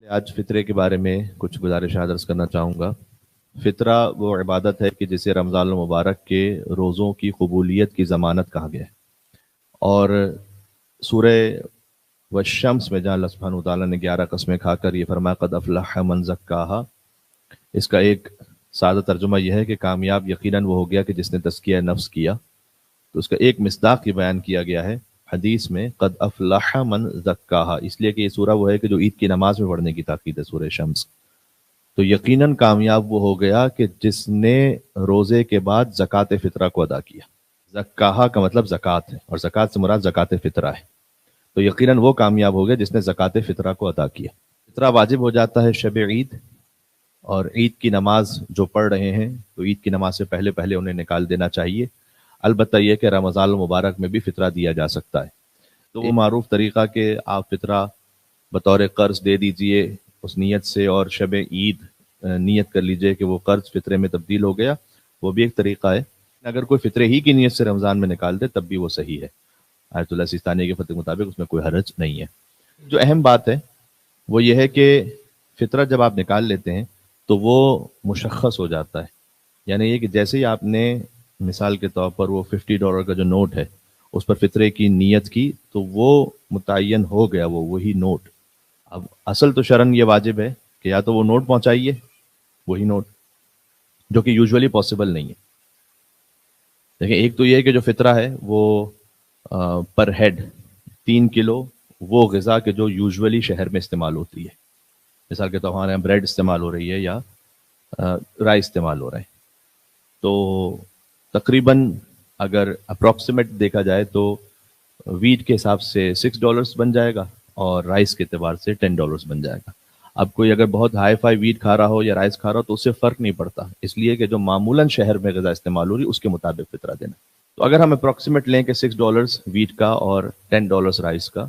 آج فطرے کے بارے میں کچھ گزارش عرض کرنا چاہوں گا۔ فطرہ وہ عبادت ہے کہ جسے رمضان المبارک کے روزوں کی قبولیت کی ضمانت کہا گیا ہے، اور سورہ والشمس میں جہاں اللہ سبحانہ وتعالیٰ نے 11 قسمیں کھا کر یہ فرمایا قد افلح من زکاہا، اس کا ایک سادہ ترجمہ یہ ہے کہ کامیاب یقیناً وہ ہو گیا کہ جس نے تزکیہ نفس کیا۔ تو اس کا ایک مصداق یہ بیان کیا گیا ہے حدیث میں قد افلح من زکاہا، اس لیے کہ یہ سورہ وہ ہے کہ جو عید کی نماز میں پڑھنے کی تاکید ہے، سورہ شمس۔ تو یقیناً کامیاب وہ ہو گیا کہ جس نے روزے کے بعد زکوٰۃ فطرہ کو ادا کیا۔ زکاہا کا مطلب زکوٰۃ ہے، اور زکوٰۃ سے مراد زکوٰۃ فطرہ ہے۔ تو یقیناً وہ کامیاب ہو گیا جس نے زکوٰۃ فطرہ کو ادا کیا۔ فطرہ واجب ہو جاتا ہے شب عید، اور عید کی نماز جو پڑھ رہے ہیں تو عید کی نماز سے پہلے پہلے انہیں نکال دینا چاہیے۔ البتہ یہ کہ رمضان المبارک میں بھی فطرہ دیا جا سکتا ہے۔ تو وہ معروف طریقہ کہ آپ فطرہ بطور قرض دے دیجئے اس نیت سے، اور شب عید نیت کر لیجئے کہ وہ قرض فطرے میں تبدیل ہو گیا، وہ بھی ایک طریقہ ہے۔ اگر کوئی فطرے ہی کی نیت سے رمضان میں نکال دے تب بھی وہ صحیح ہے، آیت اللہ سیستانی کے فتوی کے مطابق اس میں کوئی حرج نہیں ہے۔ جو اہم بات ہے وہ یہ ہے کہ فطرہ جب آپ نکال لیتے ہیں تو وہ مشخص ہو جاتا ہے، یعنی یہ کہ جیسے ہی آپ نے مثال کے طور پر وہ $50 کا جو نوٹ ہے اس پر فطرے کی نیت کی تو وہ متعین ہو گیا، وہ وہی نوٹ۔ اب اصل تو شرعاً یہ واجب ہے کہ یا تو وہ نوٹ پہنچائیے، وہی نوٹ، جو کہ یوزولی پاسبل نہیں ہے۔ دیکھیں، ایک تو یہ ہے کہ جو فطرہ ہے وہ پر ہیڈ 3 کلو وہ غذا کہ جو یوزولی شہر میں استعمال ہوتی ہے، مثال کے طور پر ہمارے یہاں بریڈ استعمال ہو رہی ہے یا رائس استعمال ہو رہا ہے، تو تقریباً اگر اپروکسیمیٹ دیکھا جائے تو ویٹ کے حساب سے $6 بن جائے گا، اور رائس کے اعتبار سے $10 بن جائے گا۔ اب کوئی اگر بہت ہائی فائی ویٹ کھا رہا ہو یا رائس کھا رہا ہو تو اس سے فرق نہیں پڑتا، اس لیے کہ جو معمولاً شہر میں غذا استعمال ہو رہی ہے اس کے مطابق فطرہ دینا۔ تو اگر ہم اپروکسیمیٹ لیں کہ $6 ویٹ کا اور $10 رائس کا،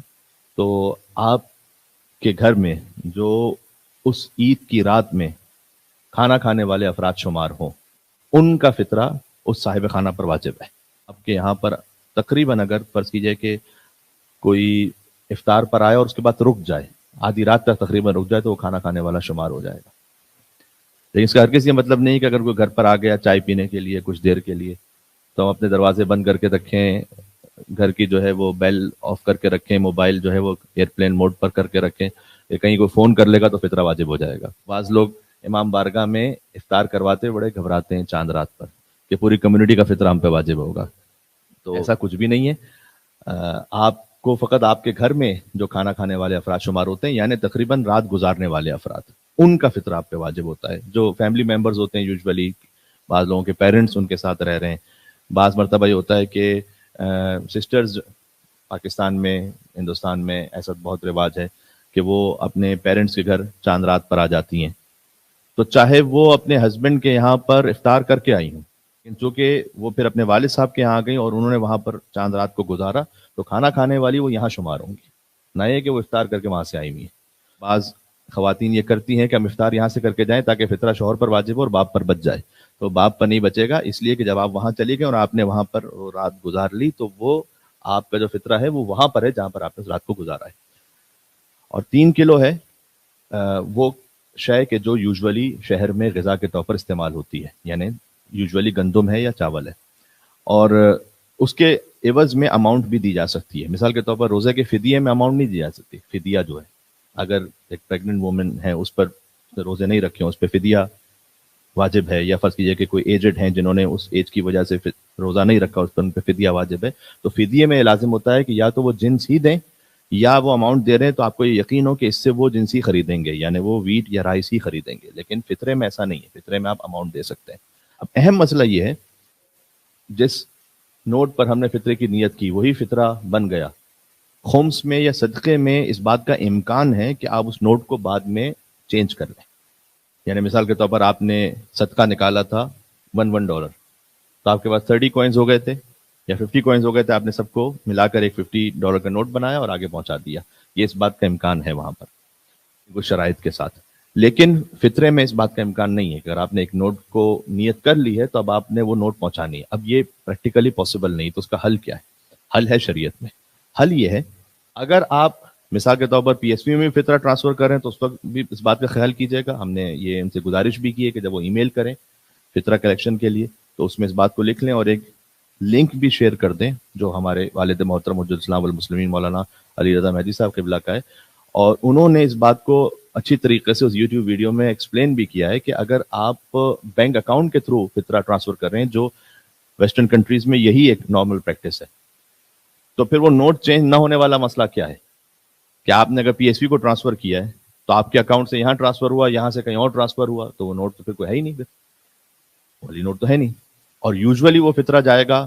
تو آپ کے گھر میں جو اس عید کی رات میں کھانا کھانے والے افراد شمار ہوں ان کا فطرہ اس صاحب خانہ پر واجب ہے۔ آپ کے یہاں پر تقریباً اگر فرض کیجئے کہ کوئی افطار پر آئے اور اس کے بعد رک جائے، آدھی رات تک تقریباً رک جائے، تو وہ کھانا کھانے والا شمار ہو جائے گا۔ لیکن اس کا ہرگز یہ مطلب نہیں کہ اگر کوئی گھر پر آ گیا چائے پینے کے لیے کچھ دیر کے لیے تو ہم اپنے دروازے بند کر کے رکھیں، گھر کی جو ہے وہ بیل آف کر کے رکھیں، موبائل جو ہے وہ ایئرپلین موڈ پر کر کے رکھیں، کہ کہیں کوئی فون کر لے گا تو فطرہ واجب ہو جائے گا۔ بعض لوگ امام بارگاہ میں افطار کرواتے بڑے گھبراتے ہیں چاند رات پر کہ پوری کمیونٹی کا فطرہ ہم پہ واجب ہوگا، تو ایسا کچھ بھی نہیں ہے۔ آپ کو فقط آپ کے گھر میں جو کھانا کھانے والے افراد شمار ہوتے ہیں، یعنی تقریباً رات گزارنے والے افراد، ان کا فطرہ آپ پہ واجب ہوتا ہے۔ جو فیملی ممبرز ہوتے ہیں یوزولی، بعض لوگوں کے پیرنٹس ان کے ساتھ رہ رہے ہیں، بعض مرتبہ یہ ہوتا ہے کہ سسٹرز پاکستان میں، ہندوستان میں ایسا بہت رواج ہے کہ وہ اپنے پیرنٹس کے گھر چاند رات پر آ جاتی ہیں، تو چاہے وہ اپنے ہسبینڈ کے یہاں پر افطار کر کے آئی ہوں، لیکن چونکہ وہ پھر اپنے والد صاحب کے یہاں آ گئی اور انہوں نے وہاں پر چاند رات کو گزارا، تو کھانا کھانے والی وہ یہاں شمار ہوں گی، نہ یہ کہ وہ افطار کر کے وہاں سے آئی ہوئی ہیں۔ بعض خواتین یہ کرتی ہیں کہ ہم افطار یہاں سے کر کے جائیں تاکہ فطرہ شوہر پر واجب ہو اور باپ پر بچ جائے، تو باپ پر نہیں بچے گا، اس لیے کہ جب آپ وہاں چلی گئے اور آپ نے وہاں پر رات گزار لی تو وہ آپ کا جو فطرہ ہے وہ وہاں پر ہے جہاں پر آپ نے رات کو گزارا ہے۔ اور 3 کلو ہے وہ شے کہ جو یوزولی شہر میں غذا کے طور پر استعمال ہوتی ہے، یعنی یوزولی گندم ہے یا چاول ہے، اور اس کے عوض میں اماؤنٹ بھی دی جا سکتی ہے۔ مثال کے طور پر روزے کے فدیے میں اماؤنٹ نہیں دی جا سکتی، فدیہ جو ہے اگر ایک پریگننٹ وومن ہے اس پر روزے نہیں رکھے اس پہ فدیہ واجب ہے، یا فرض کیجئے کہ کوئی ایجڈ ہیں جنہوں نے اس ایج کی وجہ سے روزہ نہیں رکھا اس پر ان پہ فدیہ واجب ہے، تو فدیے میں لازم ہوتا ہے کہ یا تو وہ جنس ہی دیں یا وہ اماؤنٹ دے رہے ہیں تو آپ کو یہ یقین ہو کہ اس سے وہ جنس ہی خریدیں گے، یعنی وہ ویٹ یا رائس ہی خریدیں گے۔ لیکن فطرے میں ایسا نہیں ہے، فطرے میں آپ اماؤنٹ دے سکتے ہیں۔ اب اہم مسئلہ یہ ہے، جس نوٹ پر ہم نے فطرے کی نیت کی وہی فطرہ بن گیا، خمس میں یا صدقے میں اس بات کا امکان ہے کہ آپ اس نوٹ کو بعد میں چینج کر لیں۔ یعنی مثال کے طور پر آپ نے صدقہ نکالا تھا $1 تو آپ کے پاس 30 کوئنز ہو گئے تھے یا 50 کوئنز ہو گئے تھے، آپ نے سب کو ملا کر ایک $50 کا نوٹ بنایا اور آگے پہنچا دیا، یہ اس بات کا امکان ہے وہاں پر کچھ شرائط کے ساتھ۔ لیکن فطرے میں اس بات کا امکان نہیں ہے کہ اگر آپ نے ایک نوٹ کو نیت کر لی ہے تو اب آپ نے وہ نوٹ پہنچانی ہے۔ اب یہ پریکٹیکلی پاسبل نہیں، تو اس کا حل کیا ہے؟ حل ہے شریعت میں۔ حل یہ ہے، اگر آپ مثال کے طور پر PSV میں فطرہ ٹرانسفر کریں تو اس وقت بھی اس بات کا خیال کیجیے گا. ہم نے یہ ان سے گزارش بھی کی ہے کہ جب وہ ای میل کریں فطرہ کلیکشن کے لیے تو اس میں اس بات کو لکھ لیں اور ایک لنک بھی شیئر کر دیں جو ہمارے والد محترم حجۃ الاسلام والمسلمین مولانا علی رضا مہدی صاحب قبلہ کا ہے, اور انہوں نے اس بات کو اچھی طریقے سے اس یوٹیوب ویڈیو میں ایکسپلین بھی کیا ہے کہ اگر آپ بینک اکاؤنٹ کے تھرو فطرہ ٹرانسفر کر رہے ہیں, جو ویسٹرن کنٹریز میں یہی ایک نارمل پریکٹس ہے, تو پھر وہ نوٹ چینج نہ ہونے والا مسئلہ کیا ہے کہ آپ نے اگر PSV کو ٹرانسفر کیا ہے تو آپ کے اکاؤنٹ سے یہاں ٹرانسفر ہوا, یہاں سے کہیں اور ٹرانسفر ہوا, تو وہ نوٹ تو پھر کوئی ہے ہی نہیں, پھر والی نوٹ تو ہے نہیں. اور یوزولی وہ فطرہ جائے گا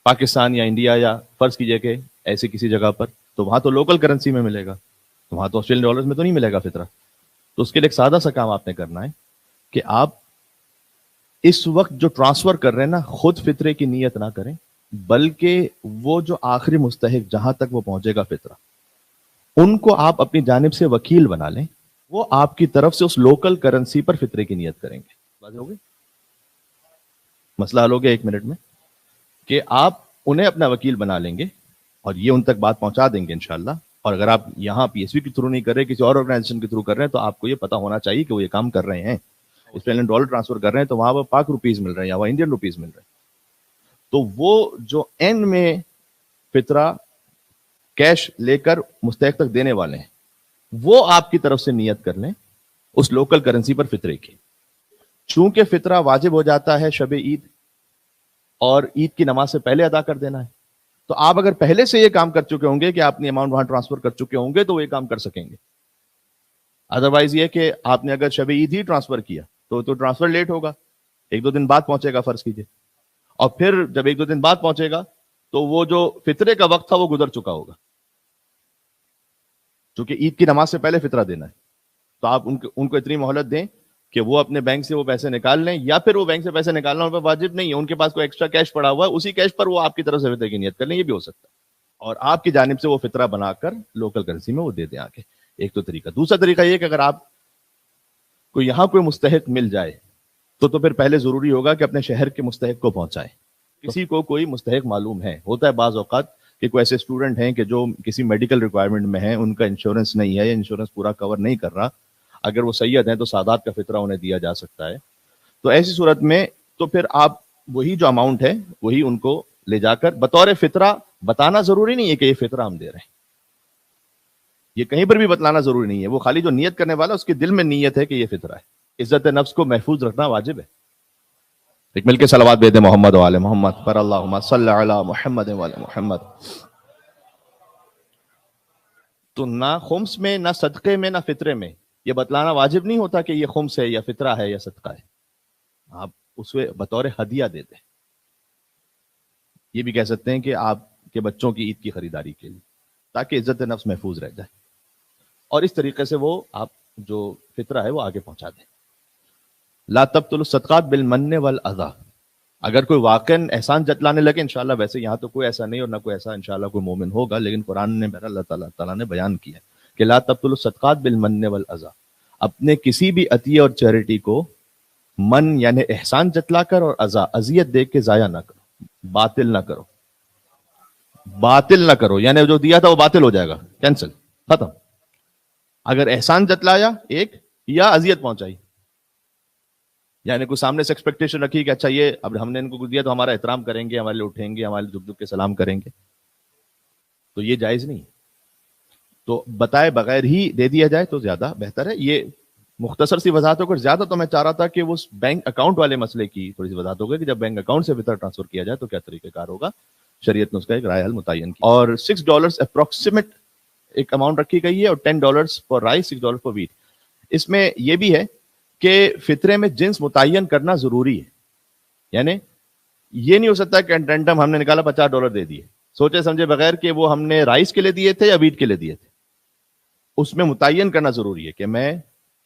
پاکستان یا انڈیا یا فرض کیجئے کہ ایسے کسی جگہ پر, تو وہاں تو لوکل کرنسی میں ملے گا, تو وہاں تو آسٹریلین ڈالرز میں تو نہیں ملے گا فطرہ. تو اس کے لیے ایک سادہ سا کام آپ نے کرنا ہے کہ آپ اس وقت جو ٹرانسفر کر رہے ہیں نا, خود فطرے کی نیت نہ کریں, بلکہ وہ جو آخری مستحق جہاں تک وہ پہنچے گا فطرہ, ان کو آپ اپنی جانب سے وکیل بنا لیں, وہ آپ کی طرف سے اس لوکل کرنسی پر فطرے کی نیت کریں گے. واضح ہو گئی؟ مسئلہ حل ہو گیا 1 منٹ میں, کہ آپ انہیں اپنا وکیل بنا لیں گے اور یہ ان تک بات پہنچا دیں گے انشاءاللہ. اور اگر آپ یہاں PSV کے تھرو نہیں کر رہے, کسی اور آرگنائزیشن کے تھرو کر رہے ہیں, تو آپ کو یہ پتا ہونا چاہیے کہ وہ یہ کام کر رہے ہیں. آسٹریلین ڈالر ٹرانسفر کر رہے ہیں تو وہاں وہ پاک روپیز مل رہے ہیں یا وہ انڈین روپیز مل رہے ہیں, تو وہ جو اینڈ میں فطرہ کیش لے کر مستحق تک دینے والے ہیں, وہ آپ کی طرف سے نیت کر لیں اس لوکل کرنسی پر فطرے کی. چونکہ فطرہ واجب ہو جاتا ہے شب عید, اور عید کی نماز سے پہلے ادا کر دینا ہے, تو آپ اگر پہلے سے یہ کام کر چکے ہوں گے کہ آپ نے اماؤنٹ وہاں ٹرانسفر کر چکے ہوں گے تو وہ یہ کام کر سکیں گے. ادروائز یہ کہ آپ نے اگر شب عید ہی ٹرانسفر کیا تو ٹرانسفر لیٹ ہوگا, 1-2 دن بعد پہنچے گا فرض کیجئے, اور پھر جب 1-2 دن بعد پہنچے گا تو وہ جو فطرے کا وقت تھا وہ گزر چکا ہوگا, چونکہ عید کی نماز سے پہلے فطرہ دینا ہے. تو آپ ان کو اتنی مہلت دیں کہ وہ اپنے بینک سے وہ پیسے نکال لیں, یا پھر وہ بینک سے پیسے نکالنا ان پر واجب نہیں ہے, ان کے پاس کوئی ایکسٹرا کیش پڑا ہوا ہے, اسی کیش پر وہ آپ کی طرف سے فطرے کی نیت کر لیں, یہ بھی ہو سکتا ہے, اور آپ کی جانب سے وہ فطرہ بنا کر لوکل کرنسی میں وہ دے دیں آگے. ایک تو طریقہ. دوسرا طریقہ یہ کہ اگر آپ کو یہاں کوئی مستحق مل جائے تو پھر پہلے ضروری ہوگا کہ اپنے شہر کے مستحق کو پہنچائیں. کسی کو کوئی مستحق معلوم ہے, ہوتا ہے بعض اوقات کہ کوئی ایسے اسٹوڈنٹ ہیں کہ جو کسی میڈیکل ریکوائرمنٹ میں ہیں, ان کا انشورنس نہیں ہے یا انشورنس پورا کور نہیں کر رہا, اگر وہ سید ہیں تو سادات کا فطرہ انہیں دیا جا سکتا ہے. تو ایسی صورت میں تو پھر آپ وہی جو اماؤنٹ ہے وہی ان کو لے جا کر بطور فطرہ, بتانا ضروری نہیں ہے کہ یہ فطرہ ہم دے رہے ہیں, یہ کہیں پر بھی بتلانا ضروری نہیں ہے, وہ خالی جو نیت کرنے والا اس کے دل میں نیت ہے کہ یہ فطرہ ہے. عزت نفس کو محفوظ رکھنا واجب ہے. ایک مل کے صلوات بھیج دیں محمد و آل محمد پر, اللہم صلی علی محمد و آل محمد. تو نہ خمس میں, نہ صدقے میں, نہ فطرے میں یہ بتلانا واجب نہیں ہوتا کہ یہ خمس ہے یا فطرہ ہے یا صدقہ ہے, آپ اس میں بطور ہدیہ دے دیں. یہ بھی کہہ سکتے ہیں کہ آپ کے بچوں کی عید کی خریداری کے لیے, تاکہ عزت نفس محفوظ رہ جائے, اور اس طریقے سے وہ آپ جو فطرہ ہے وہ آگے پہنچا دیں. لا تبطلوا الصدقات بالمن والاذى. اگر کوئی واقعاً احسان جتلانے لگے, انشاءاللہ ویسے یہاں تو کوئی ایسا نہیں اور نہ کوئی ایسا انشاءاللہ کوئی مومن ہوگا, لیکن قرآن نے بہرحال اللہ تعالیٰ نے بیان کیا کہ لا تبطلوا الصدقات بالمن والاذى, اپنے کسی بھی عطیہ اور چیریٹی کو من یعنی احسان جتلا کر اور اذى اذیت دے کے ضائع نہ کرو, باطل نہ کرو. باطل نہ کرو یعنی جو دیا تھا وہ باطل ہو جائے گا, کینسل, ختم. اگر احسان جتلایا ایک, یا اذیت پہنچائی, یعنی کوئی سامنے سے ایکسپیکٹیشن رکھی کہ اچھا یہ اب ہم نے ان کو کچھ دیا تو ہمارا احترام کریں گے, ہمارے لیے اٹھیں گے, ہمارے جھک جھک کے سلام کریں گے, تو یہ جائز نہیں. تو بتائے بغیر ہی دے دیا جائے تو زیادہ بہتر ہے. یہ مختصر سی وضاحت ہو کر, زیادہ تو میں چاہ رہا تھا کہ وہ بینک اکاؤنٹ والے مسئلے کی تھوڑی سی وضاحت ہو گئی کہ جب بینک اکاؤنٹ سے فطرہ ٹرانسفر کیا جائے تو کیا طریقہ کار ہوگا. شریعت نے اس کا ایک رائے حل متعین کیا, اور $6 اپروکسیمیٹ ایک اماؤنٹ رکھی گئی ہے, اور $10 فار رائس, $6 فار ویٹ. اس میں یہ بھی ہے کہ فطرے میں جنس متعین کرنا ضروری ہے, یعنی یہ نہیں ہو سکتا کہ رینڈم ہم نے نکالا $50 دے دیے سوچے سمجھے بغیر کہ وہ ہم نے رائس کے لیے دیے تھے یا ویٹ کے لیے دیے تھے. اس میں متعین کرنا ضروری ہے کہ میں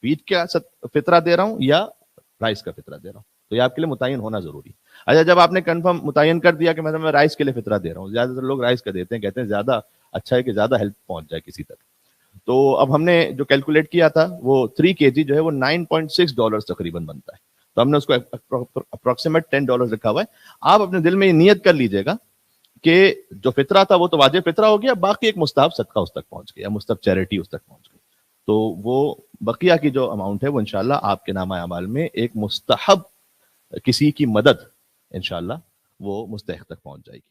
ویٹ کا فطرہ دے رہا ہوں یا رائس کا فطرہ دے رہا ہوں, تو یہ آپ کے لیے متعین ہونا ضروری ہے. اچھا, جب آپ نے کنفرم متعین کر دیا کہ میں رائس کے لیے فطرہ دے رہا ہوں, زیادہ تر لوگ رائس کا دیتے ہیں, کہتے ہیں زیادہ اچھا ہے کہ زیادہ ہیلپ پہنچ جائے کسی تک. تو اب ہم نے جو کیلکولیٹ کیا تھا وہ 3 kg جو ہے وہ $9.6 تقریباً بنتا ہے, تو ہم نے اس کو اپروکسیمیٹ $10 رکھا ہوا ہے. آپ اپنے دل میں یہ نیت کر لیجئے گا کہ جو فطرہ تھا وہ تو واجب فطرہ ہو گیا، باقی ایک مستحب صدقہ اس تک پہنچ گیا، مستحب چیریٹی اس تک پہنچ گئی، تو وہ بقیہ کی جو اماؤنٹ ہے وہ انشاءاللہ آپ کے نامہ اعمال میں ایک مستحب کسی کی مدد انشاءاللہ وہ مستحق تک پہنچ جائے گی۔